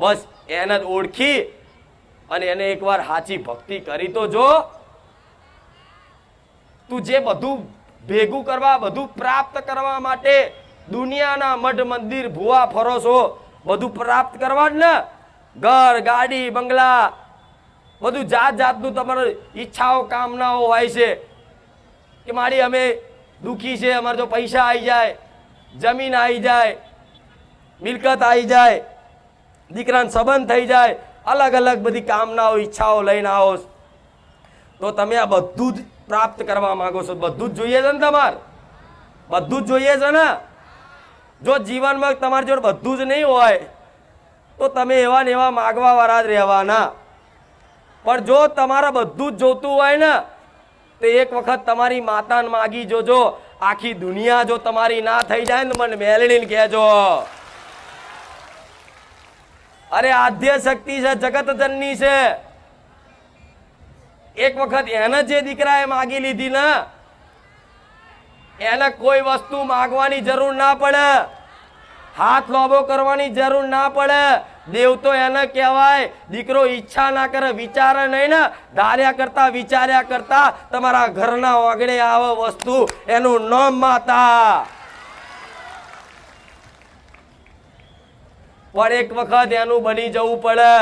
બસ એને જ ઓળખી અને એને એકવાર સાચી ભક્તિ કરી તો જો, તું જે બધું ભેગું કરવા, બધું પ્રાપ્ત કરવા માટે દુનિયાના મઠ મંદિર ભુવા ફરો છો, બધું પ્રાપ્ત કરવા જ ને, ઘર ગાડી બંગલા બધું જાત જાતનું તમારી ઈચ્છાઓ કામનાઓ હોય છે કે મારી અમે દુખી છે, અમારે જો પૈસા આવી જાય, જમીન આવી જાય, મિલકત આવી જાય, દીકરાનો સંબંધ થઈ જાય, અલગ અલગ બધી કામનાઓ ઈચ્છાઓ લઈને આવો તો તમે આ બધું જ પ્રાપ્ત કરવા માંગો છો. બધું જ જોઈએ છે ને, તમારે બધું જ જોઈએ છે ને. જો જીવનમાં તમારી જોડે બધું જ નહીં હોય તો તમે એવા ને એવા માગવા વાળા જ રહેવાના. પણ જો તમારે બધું જ જોતું હોય ને તો એક વખત તમારી માતાને માગી જોજો. આખી દુનિયા જો તમારી ના થઈ જાય ને મને મેલડીને કહેજો. અરે આદ્ય શક્તિ છે, જગત જનની છે. એક વખત એને જે દીકરાએ માગી લીધી ને એને કોઈ વસ્તુ માગવાની જરૂર ના પડે, હાથ લોબો કરવાની જરૂર ના પડે. દેવ તો એને કહેવાય. દીકરો ઈચ્છા ના કરે, વિચારે નહીં ને, ધાર્યા કરતા વિચાર્યા કરતા તમારા ઘરના ઓગણે આવે વસ્તુ, એનું નામ માતા. પણ એક વખત એનું બની જવું પડે.